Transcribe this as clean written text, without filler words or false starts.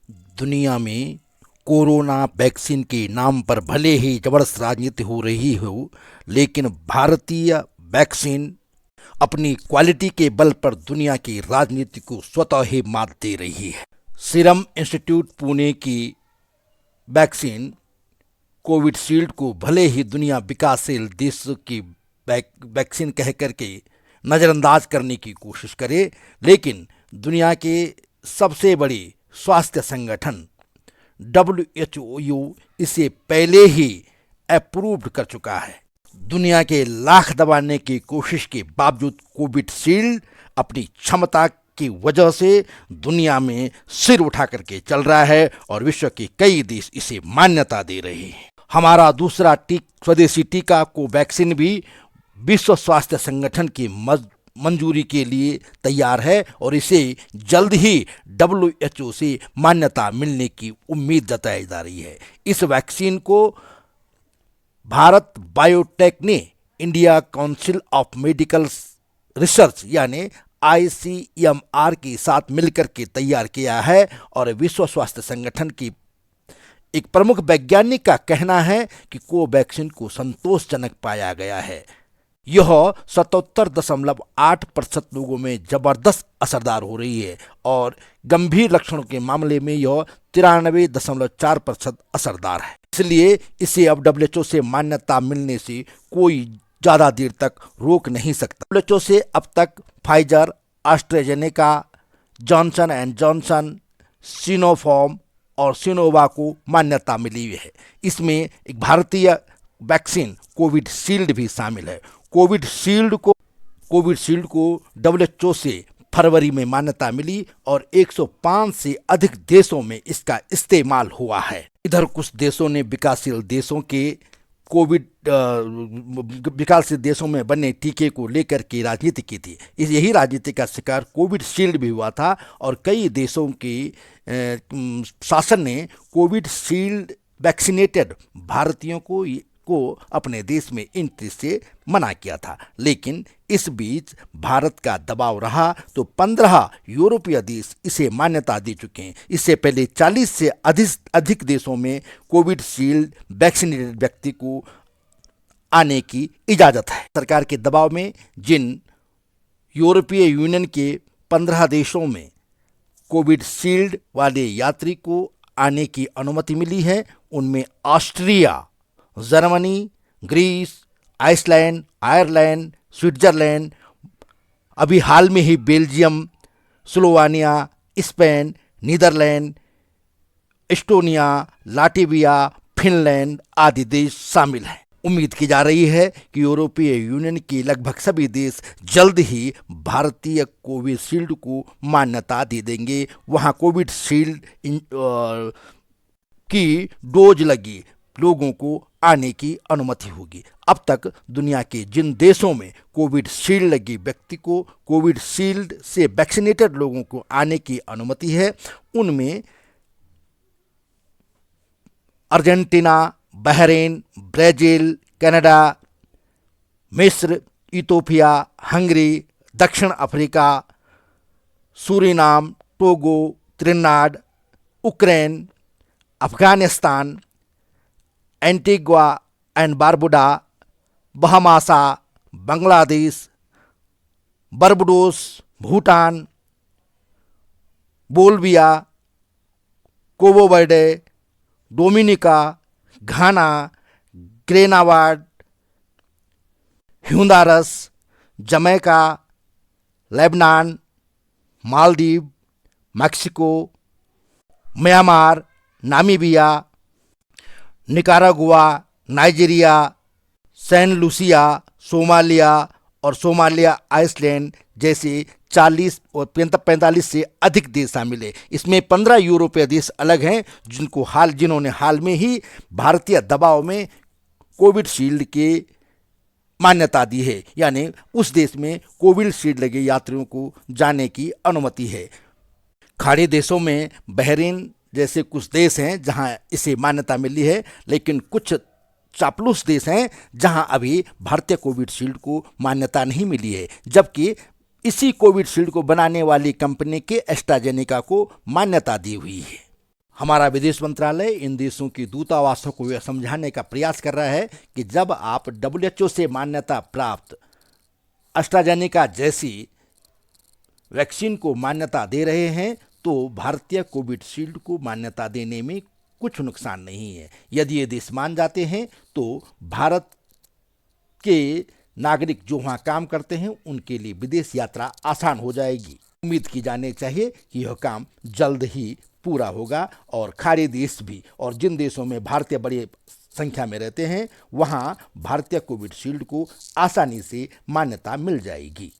दुनिया में corona vaccine के नाम पर भले ही जबरदस्त राजनीति हो रही हो, लेकिन भारतीय वैक्सीन अपनी क्वालिटी के बल पर दुनिया की राजनीति को स्वतः ही मात दे रही है। सीरम इंस्टीट्यूट पुणे की वैक्सीन कोविशील्ड को भले ही दुनिया विकासशील देशों की वैक्सीन कह करके नज़रअंदाज करने की कोशिश करे, लेकिन दुनिया के सबसे बड़ी स्वास्थ्य संगठन WHO इसे पहले ही अप्रूव्ड कर चुका है। दुनिया के लाख दबाने की कोशिश के बावजूद कोविशील्ड अपनी क्षमता की वजह से दुनिया में सिर उठा करके चल रहा है और विश्व के कई देश इसे मान्यता दे रहे हैं। हमारा दूसरा स्वदेशी टीका कोवैक्सीन भी विश्व स्वास्थ्य संगठन की मंजूरी के लिए तैयार है और इसे जल्द ही WHO से मान्यता मिलने की उम्मीद जताई जा रही है। इस वैक्सीन को भारत बायोटेक ने India council of medical research यानी ICMR के साथ मिलकर के तैयार किया है और विश्व स्वास्थ्य संगठन की एक प्रमुख वैज्ञानिक का कहना है कि कोवैक्सीन को संतोषजनक पाया गया है। यह 77.8% लोगों में जबरदस्त असरदार हो रही है और गंभीर लक्षणों के मामले में यह 93.4% असरदार है। इसलिए इसे अब WHO से मान्यता मिलने से कोई ज़्यादा देर तक रोक नहीं सकता। WHO से अब तक Pfizer, AstraZeneca, Johnson and Johnson, Sinopharm और सिनोवा को मान्यता मिली है। इसमें एक भारतीय वैक्सीन कोविशील्ड भी शामिल है। कोविशील्ड को WHO से फरवरी में मान्यता मिली और 105 से अधिक देशों में इसका इस्तेमाल हुआ है। इधर कुछ देशों ने विकासशील देशों में बने टीके को लेकर के राजनीति की थी। यही राजनीति का शिकार कोविशील्ड भी हुआ था और कई देशों के शासन ने कोविशील्ड वैक्सीनेटेड भारतीयों को अपने देश में एंट्री से मना किया था, लेकिन इस बीच भारत का दबाव रहा तो 15 यूरोपीय देश इसे मान्यता दे चुके हैं। इससे पहले 40 से अधिक देशों में कोविशील्ड वैक्सीनेटेड व्यक्ति को आने की इजाज़त है। सरकार के दबाव में जिन यूरोपीय यूनियन के 15 देशों में कोविशील्ड वाले यात्री को आने की अनुमति मिली है, उनमें Austria, Germany, Greece, Iceland, Ireland, Switzerland, अभी हाल में ही Belgium, Slovenia, Spain, Netherlands, Estonia, Latvia, Finland आदि देश शामिल हैं। उम्मीद की जा रही है कि यूरोपीय यूनियन के लगभग सभी देश जल्द ही भारतीय कोविशील्ड को मान्यता दे देंगे। वहाँ कोविशील्ड की डोज लगी लोगों को आने की अनुमति होगी। अब तक दुनिया के जिन देशों में कोविशील्ड लगी व्यक्ति को कोविशील्ड से वैक्सीनेटेड लोगों को आने की अनुमति है, उनमें अर्जेंटीना, बहरीन, ब्राज़ील, कनाडा, मिस्र, इथोपिया, हंगरी, दक्षिण Africa, Suriname, Togo, Trinidad, Ukraine, Afghanistan, Antigua and Barbuda, Bahamas, Bangladesh, Barbados, Bhutan, Bolivia, Cabo Verde, Dominica, Ghana, Grenada, Honduras, Jamaica, Lebanon, Maldives, Mexico, Myanmar, Namibia, Nicaragua, Nigeria, San Lucia, Somalia और Somalia Iceland जैसे 40 और 45 से अधिक देश शामिल है। इसमें 15 यूरोपीय देश अलग हैं जिन्होंने हाल में ही भारतीय दबाव में कोविशील्ड के मान्यता दी है, यानी उस देश में कोविशील्ड लगे यात्रियों को जाने की अनुमति है। खाड़ी देशों में बहरीन जैसे कुछ देश हैं जहां इसे मान्यता मिली है, लेकिन कुछ चापलूस देश हैं जहां अभी भारतीय कोविशील्ड को मान्यता नहीं मिली है, जबकि इसी कोविशील्ड को बनाने वाली कंपनी के एस्ट्राजेनेका को मान्यता दी हुई है। हमारा विदेश मंत्रालय इन देशों के दूतावासों को यह समझाने का प्रयास कर रहा है कि जब आप WHO से मान्यता प्राप्त एस्ट्राजेनेका जैसी वैक्सीन को मान्यता दे रहे हैं तो भारतीय कोविशील्ड को मान्यता देने में कुछ नुकसान नहीं है। यदि ये देश मान जाते हैं तो भारत के नागरिक जो वहाँ काम करते हैं उनके लिए विदेश यात्रा आसान हो जाएगी। उम्मीद की जानी चाहिए कि यह काम जल्द ही पूरा होगा और खाड़ी देश भी और जिन देशों में भारतीय बड़ी संख्या में रहते हैं वहाँ भारतीय कोविशील्ड को आसानी से मान्यता मिल जाएगी।